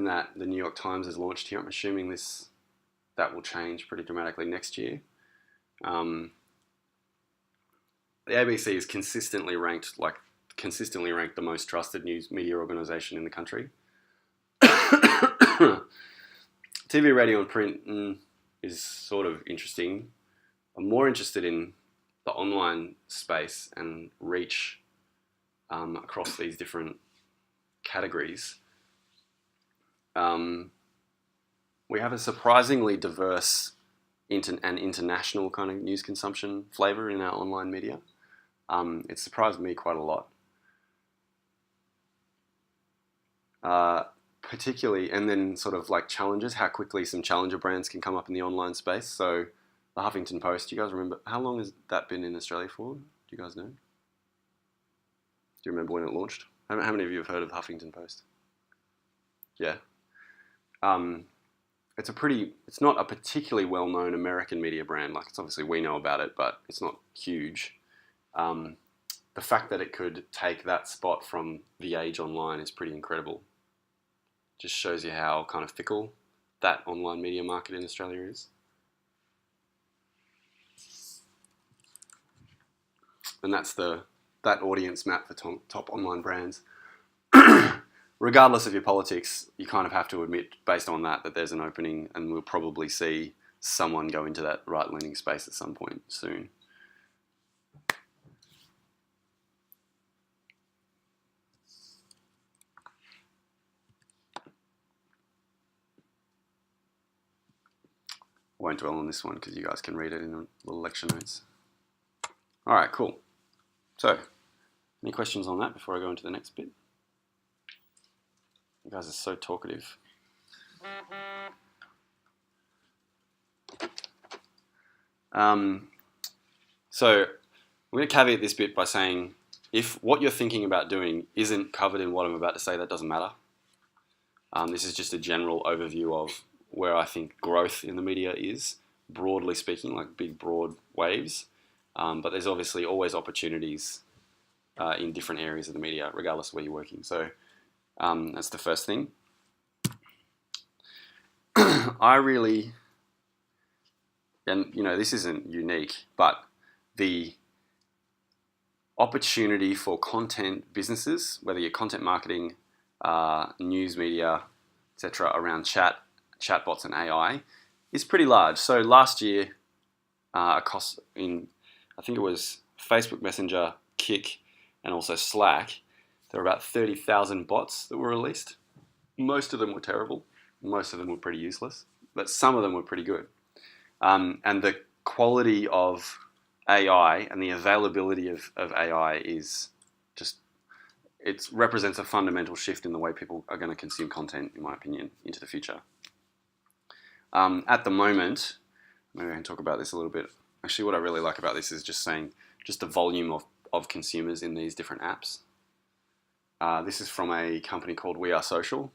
that the New York Times has launched here, I'm assuming that will change pretty dramatically next year. The ABC is consistently ranked the most trusted news media organisation in the country. TV, radio, and print is sort of interesting. I'm more interested in the online space and reach across these different categories. We have a surprisingly diverse and international kind of news consumption flavour in our online media. It surprised me quite a lot. Particularly, and then sort of like challenges, how quickly some challenger brands can come up in the online space. So the Huffington Post, do you guys remember, how long has that been in Australia for? Do you guys know? Do you remember when it launched? How many of you have heard of the Huffington Post? Yeah. It's not a particularly well-known American media brand. Like, it's obviously we know about it, but it's not huge. The fact that it could take that spot from The Age Online is pretty incredible. Just shows you how kind of fickle that online media market in Australia is. And that's that audience map for top online brands. Regardless of your politics, you kind of have to admit, based on that there's an opening, and we'll probably see someone go into that right-leaning space at some point soon. I won't dwell on this one because you guys can read it in the little lecture notes. All right, cool. So, any questions on that before I go into the next bit? You guys are so talkative. So, I'm going to caveat this bit by saying, if what you're thinking about doing isn't covered in what I'm about to say, that doesn't matter. This is just a general overview of where I think growth in the media is, broadly speaking, like big, broad waves. But there's obviously always opportunities in different areas of the media, regardless of where you're working. So that's the first thing. This isn't unique, but the opportunity for content businesses, whether you're content marketing, news media, etc., around chatbots and AI is pretty large. So last year, across I think it was Facebook Messenger, Kik, and also Slack, there were about 30,000 bots that were released. Most of them were terrible. Most of them were pretty useless, but some of them were pretty good. And the quality of AI and the availability of AI is just, it represents a fundamental shift in the way people are going to consume content, in my opinion, into the future. At the moment, maybe I can talk about this a little bit. Actually, what I really like about this is just saying, just the volume of consumers in these different apps. This is from a company called We Are Social.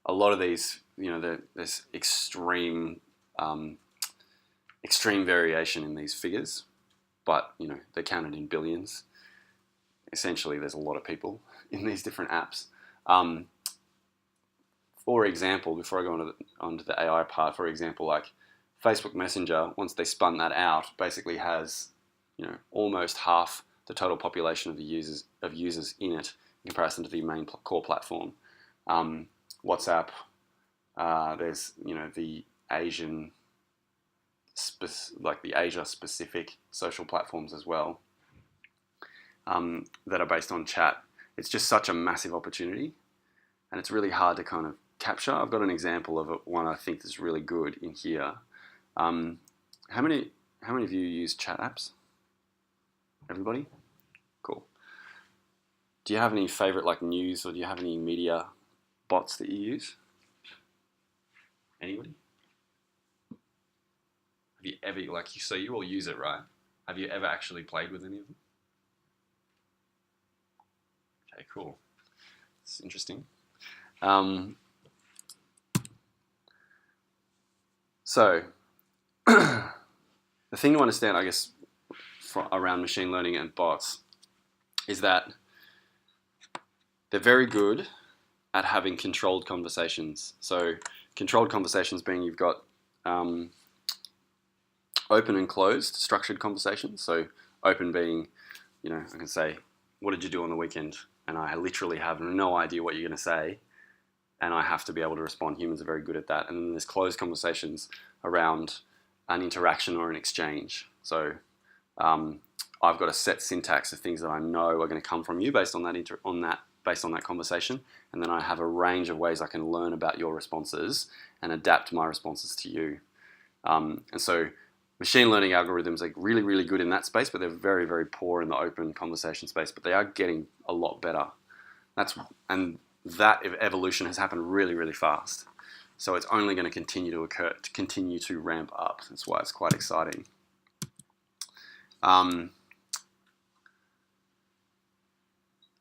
A lot of these, there's extreme variation in these figures, but they're counted in billions. Essentially, there's a lot of people in these different apps. For example, before I go onto the AI part, for example, like Facebook Messenger, once they spun that out, basically has almost half the total population of the users in it in comparison to the main core platform. WhatsApp, there's the Asian, the Asia-specific social platforms as well, that are based on chat. It's just such a massive opportunity, and it's really hard to kind of capture. I've got an example of one I think is really good in here. How many of you use chat apps? Everybody? Cool. Do you have any favorite news, or do you have any media bots that you use? Anybody? Have you ever, so you all use it, right? Have you ever actually played with any of them? Okay, cool. It's interesting. So, the thing to understand, I guess, around machine learning and bots is that they're very good at having controlled conversations. So, controlled conversations being you've got open and closed structured conversations. So, open being, I can say, what did you do on the weekend? And I literally have no idea what you're going to say, and I have to be able to respond. Humans are very good at that. And then there's closed conversations around an interaction or an exchange. So I've got a set syntax of things that I know are going to come from you based on that conversation, and then I have a range of ways I can learn about your responses and adapt my responses to you. And so machine learning algorithms are really, really good in that space, but they're very, very poor in the open conversation space. But they are getting a lot better. And that evolution has happened really, really fast. So it's only going to continue to occur, to continue to ramp up. That's why it's quite exciting.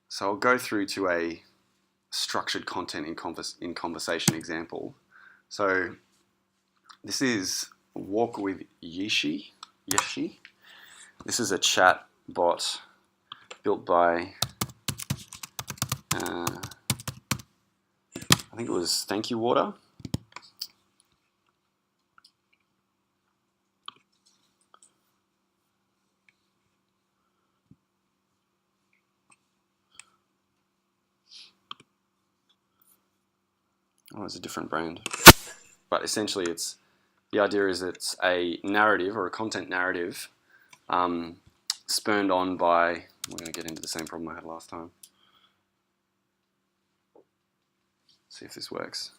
So I'll go through to a structured content in conversation example. So this is Walk with Yeshi. This is a chat bot built by, I think it was Thank You Water. Oh, it's a different brand. But essentially the idea is it's a narrative or a content narrative spurned on by, we're going to get into the same problem I had last time. See if this works.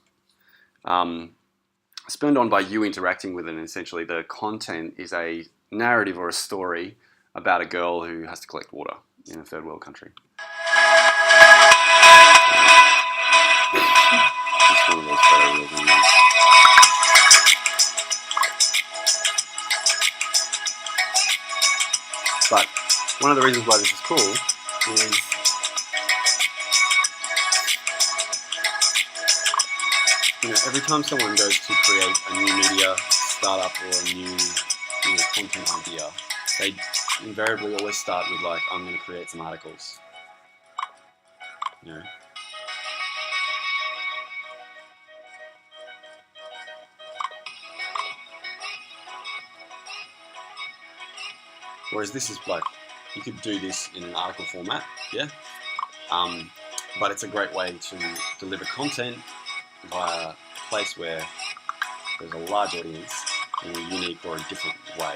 Spurned on by you interacting with it, and essentially the content is a narrative or a story about a girl who has to collect water in a third world country. It's one of those photo reels in there. But one of the reasons why this is cool is every time someone goes to create a new media startup or a new content idea, they invariably always start with I'm going to create some articles. Whereas this is you could do this in an article format, yeah? But it's a great way to deliver content via a place where there's a large audience in a unique or a different way.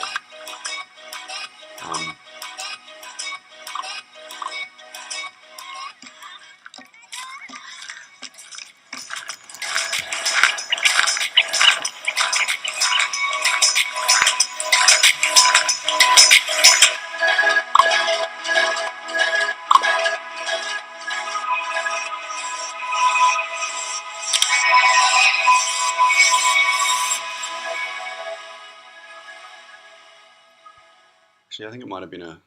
Actually, I think it might have been a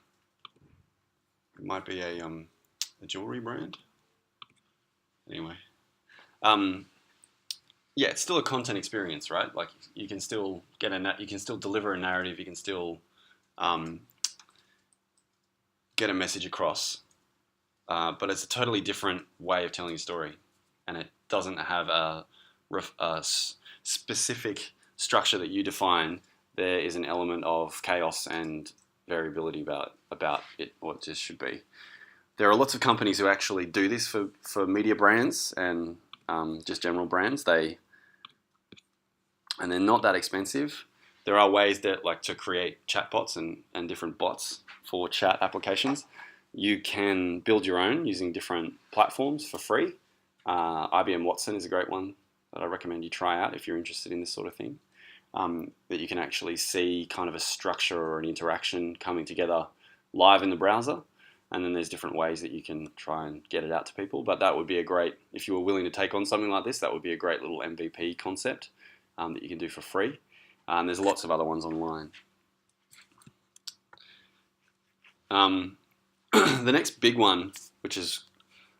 jewelry brand. Anyway, yeah, it's still a content experience, right? Like you can still you can still deliver a narrative, you can still get a message across, but it's a totally different way of telling a story, and it doesn't have a specific structure that you define. There is an element of chaos and variability about it, or it just should be. There are lots of companies who actually do this for media brands and just general brands. And they're not that expensive. There are ways that like to create chatbots and different bots for chat applications. You can build your own using different platforms for free. IBM Watson is a great one that I recommend you try out if you're interested in this sort of thing. That you can actually see kind of a structure or an interaction coming together live in the browser. And then there's different ways that you can try and get it out to people. But that would be a great, if you were willing to take on something like this, that would be a great little MVP concept that you can do for free. There's lots of other ones online. The next big one, which is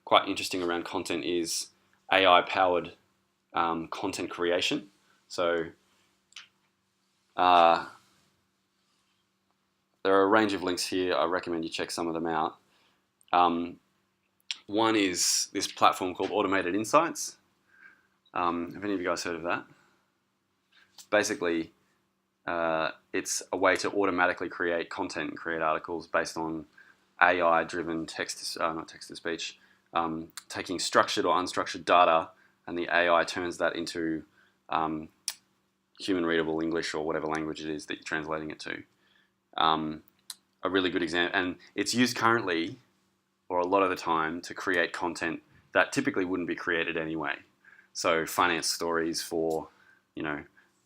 quite interesting around content, is AI-powered content creation. So there are a range of links here. I recommend you check some of them out. One is this platform called Automated Insights. Have any of you guys heard of that? Basically, it's a way to automatically create content and create articles based on AI-driven not text-to-speech, taking structured or unstructured data, and the AI turns that into human-readable English or whatever language it is that you're translating it to. A really good example, and it's used currently, or a lot of the time, to create content that typically wouldn't be created anyway. So finance stories for,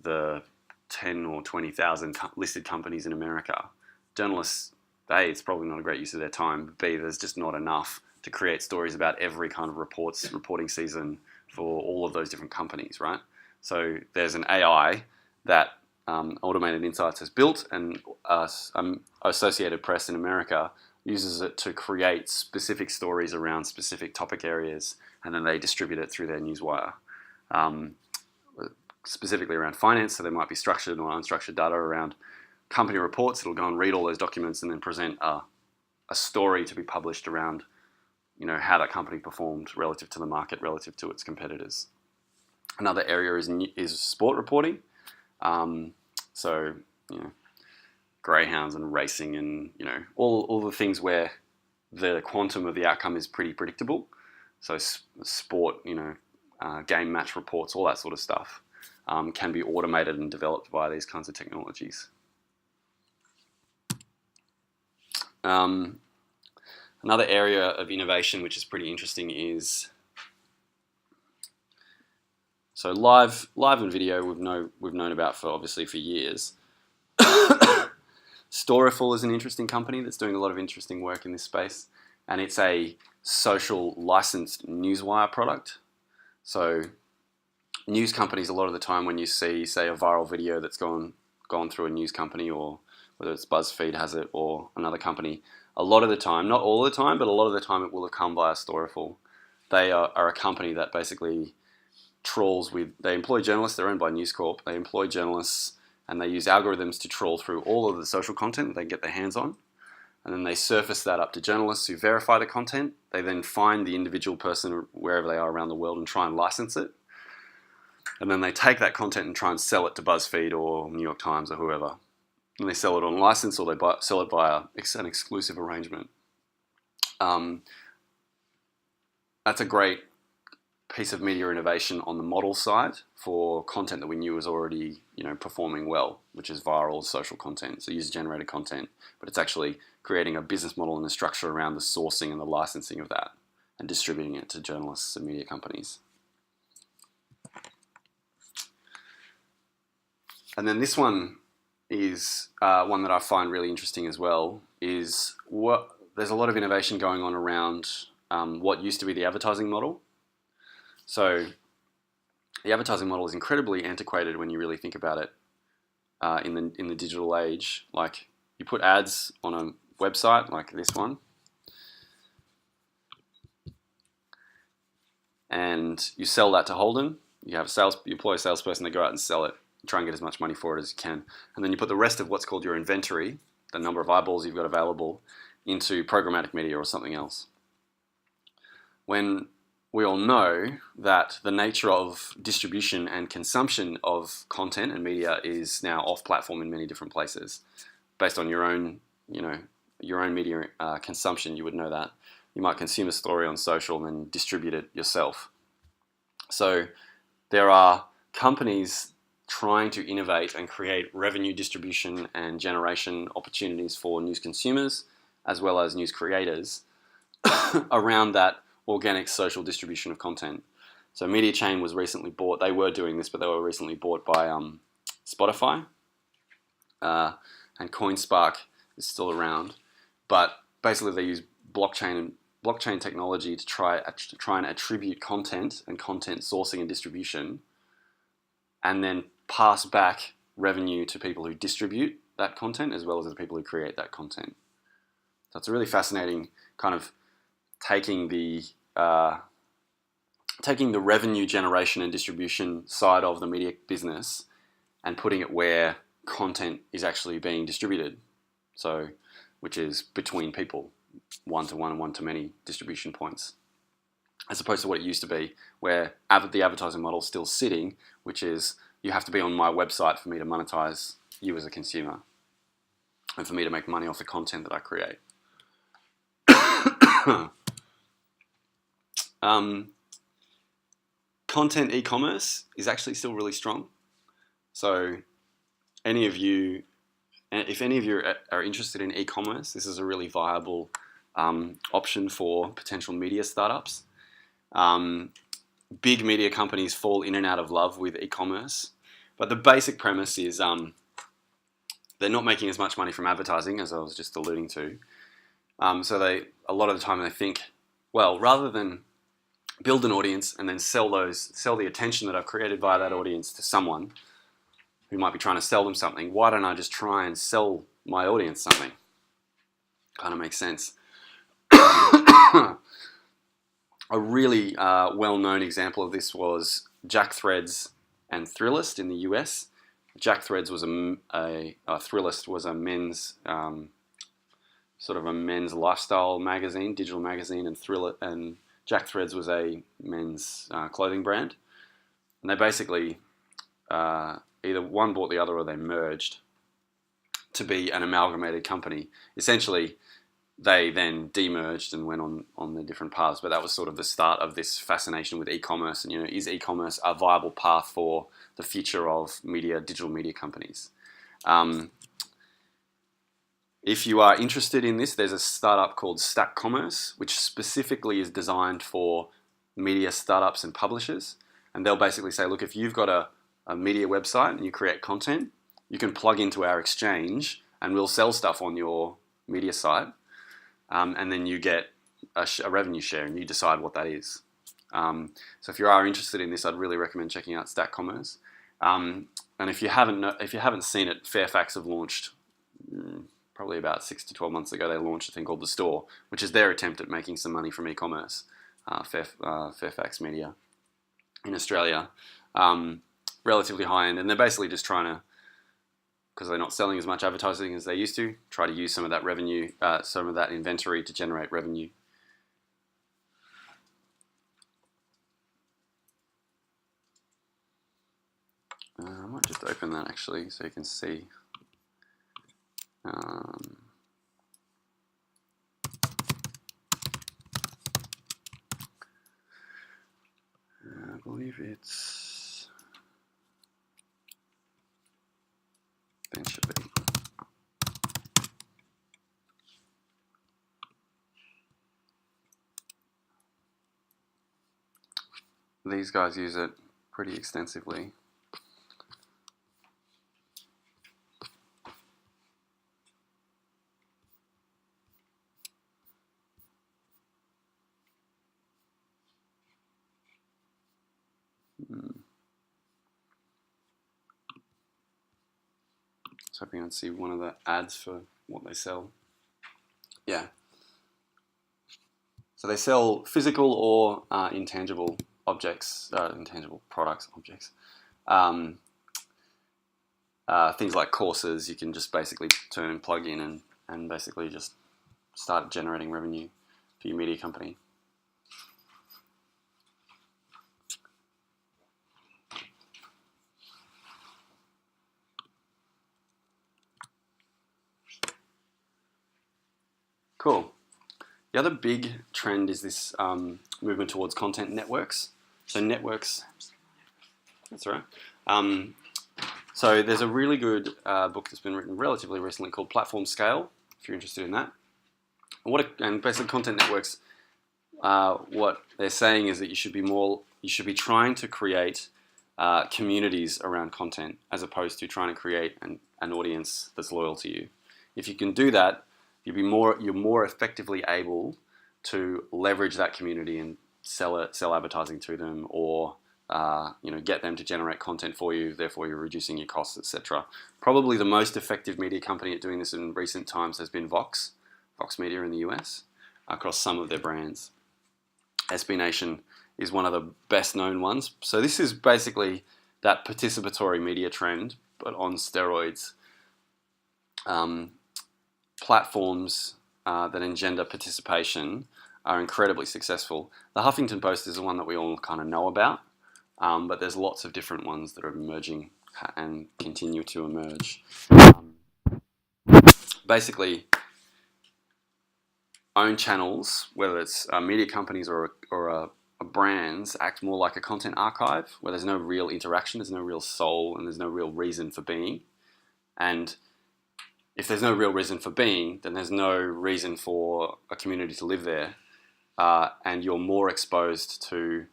the 10 or 20,000 listed companies in America. Journalists, A, it's probably not a great use of their time, but B, there's just not enough to create stories about every kind of reporting season for all of those different companies, right? So there's an AI that Automated Insights has built, and Associated Press in America uses it to create specific stories around specific topic areas, and then they distribute it through their newswire. Specifically around finance, so there might be structured or unstructured data around company reports. It'll go and read all those documents and then present a story to be published around, how that company performed relative to the market, relative to its competitors. Another area is sport reporting. So, greyhounds and racing and, all the things where the quantum of the outcome is pretty predictable. So sport, game match reports, all that sort of stuff can be automated and developed by these kinds of technologies. Another area of innovation which is pretty interesting is so live and video we've known about for years. Storyful is an interesting company that's doing a lot of interesting work in this space, and it's a social licensed newswire product. So news companies, a lot of the time when you see, say, a viral video that's gone through a news company, or whether it's BuzzFeed has it or another company, a lot of the time, not all the time, but a lot of the time it will have come via Storyful. They are a company that basically trawls they employ journalists. They're owned by News Corp. They employ journalists and they use algorithms to trawl through all of the social content that they get their hands on. And then they surface that up to journalists who verify the content. They then find the individual person wherever they are around the world and try and license it. And then they take that content and try and sell it to BuzzFeed or New York Times or whoever. And they sell it on license, or they sell it via an exclusive arrangement. That's a great piece of media innovation on the model side for content that we knew was already, performing well, which is viral social content, so user-generated content. But it's actually creating a business model and a structure around the sourcing and the licensing of that and distributing it to journalists and media companies. And then this one is one that I find really interesting as well, is there's a lot of innovation going on around what used to be the advertising model. So the advertising model is incredibly antiquated when you really think about it in the digital age. Like, you put ads on a website like this one, and you sell that to Holden. You employ a salesperson, they go out and sell it, try and get as much money for it as you can. And then you put the rest of what's called your inventory, the number of eyeballs you've got available, into programmatic media or something else. When we all know that the nature of distribution and consumption of content and media is now off-platform in many different places. Based on your own media consumption, you would know that. You might consume a story on social and then distribute it yourself. So there are companies trying to innovate and create revenue distribution and generation opportunities for news consumers as well as news creators around that organic social distribution of content. So MediaChain was recently bought. They were doing this, but they were recently bought by Spotify. And CoinSpark is still around. But basically they use blockchain technology to try and attribute content and content sourcing and distribution, and then pass back revenue to people who distribute that content as well as the people who create that content. So it's a really fascinating kind of taking the revenue generation and distribution side of the media business and putting it where content is actually being distributed. So, which is between people, one-to-one and one-to-many distribution points, as opposed to what it used to be, where the advertising model is still sitting, which is you have to be on my website for me to monetize you as a consumer and for me to make money off the content that I create. Content e-commerce is actually still really strong. So if any of you are interested in e-commerce, this is a really viable option for potential media startups. Big media companies fall in and out of love with e-commerce, but the basic premise is they're not making as much money from advertising, as I was just alluding to. So a lot of the time they think, well, rather than build an audience and then sell the attention that I've created via that audience to someone who might be trying to sell them something, why don't I just try and sell my audience something? Kind of makes sense. A really well-known example of this was JackThreads and Thrillist in the US. JackThreads was Thrillist was a men's sort of a men's lifestyle magazine, digital magazine, and JackThreads was a men's clothing brand. And they basically either one bought the other or they merged to be an amalgamated company. Essentially, they then demerged and went on their different paths. But that was sort of the start of this fascination with e-commerce. And is e-commerce a viable path for the future of digital media companies? If you are interested in this, there's a startup called Stack Commerce, which specifically is designed for media startups and publishers. And they'll basically say, look, if you've got a media website and you create content, you can plug into our exchange and we'll sell stuff on your media site. And then you get a revenue share and you decide what that is. So if you are interested in this, I'd really recommend checking out Stack Commerce. And if you haven't seen it, Fairfax have launched probably about 6 to 12 months ago. They launched a thing called The Store, which is their attempt at making some money from e-commerce. Fairfax Media in Australia, relatively high end, and they're basically just trying to, because they're not selling as much advertising as they used to, try to use some of that revenue, some of that inventory to generate revenue. I might just open that actually so you can see. believe it's VentureBeat. These guys use it pretty extensively. So hoping I'd see one of the ads for what they sell. Yeah. So they sell physical or intangible objects, intangible products, objects. Things like courses you can just basically turn and plug in and basically just start generating revenue for your media company. Cool. The other big trend is this movement towards content networks. So networks, that's all right. So there's a really good book that's been written relatively recently called Platform Scale, if you're interested in that. And basically content networks, what they're saying is that you should be trying to create communities around content as opposed to trying to create an audience that's loyal to you. If you can do that, you're more effectively able to leverage that community and sell advertising to them, or get them to generate content for you. Therefore, you're reducing your costs, etc. Probably the most effective media company at doing this in recent times has been Vox Media in the US, across some of their brands. SB Nation is one of the best known ones. So this is basically that participatory media trend, but on steroids. Platforms that engender participation are incredibly successful. The Huffington Post is the one that we all kind of know about, but there's lots of different ones that are emerging and continue to emerge. Basically, own channels, whether it's media companies or brands, act more like a content archive where there's no real interaction, there's no real soul, and there's no real reason for being. And if there's no real reason for being, then there's no reason for a community to live there, and you're more exposed to,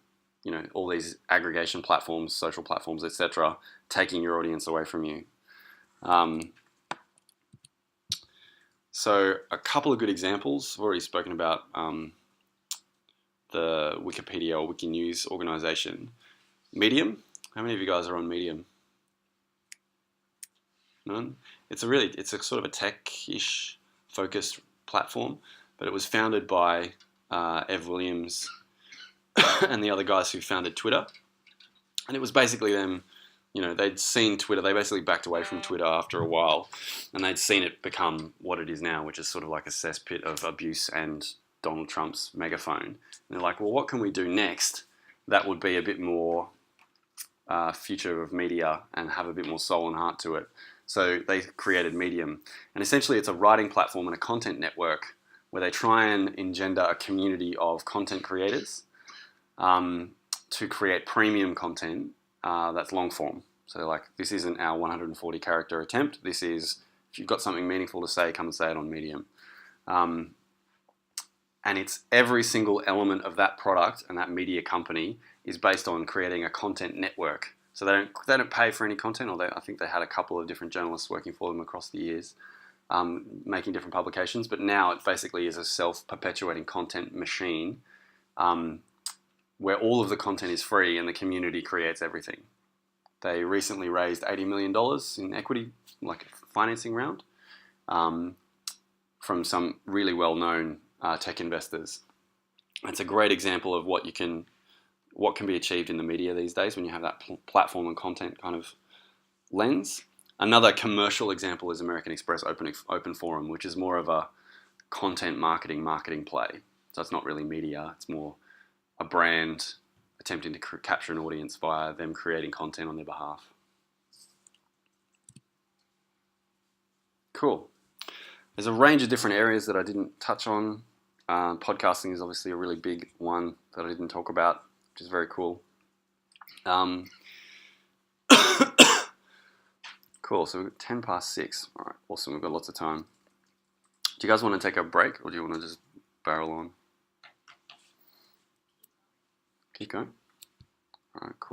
all these aggregation platforms, social platforms, etc., taking your audience away from you. So a couple of good examples. I've already spoken about the Wikipedia or Wikinews organization. Medium. How many of you guys are on Medium? None? It's a sort of a tech-ish focused platform, but it was founded by Ev Williams and the other guys who founded Twitter. And it was basically them, they'd seen Twitter, they basically backed away from Twitter after a while, and they'd seen it become what it is now, which is sort of like a cesspit of abuse and Donald Trump's megaphone. And they're like, well, what can we do next that would be a bit more future of media and have a bit more soul and heart to it? So they created Medium. And essentially it's a writing platform and a content network where they try and engender a community of content creators to create premium content that's long form. So they're like, this isn't our 140 character attempt. This is, if you've got something meaningful to say, come and say it on Medium. And it's every single element of that product and that media company is based on creating a content network. So they don't pay for any content, or I think they had a couple of different journalists working for them across the years, making different publications. But now it basically is a self-perpetuating content machine where all of the content is free and the community creates everything. They recently raised $80 million in equity, like a financing round, from some really well-known tech investors. It's a great example of what can be achieved in the media these days when you have that platform and content kind of lens. Another commercial example is American Express Open Forum, which is more of a content marketing play. So it's not really media, it's more a brand attempting to capture an audience via them creating content on their behalf. Cool. There's a range of different areas that I didn't touch on. Podcasting is obviously a really big one that I didn't talk about, which is very cool. Cool. So we've got 10 past 6. All right. Awesome. We've got lots of time. Do you guys want to take a break, or do you want to just barrel on? Keep going. All right. Cool.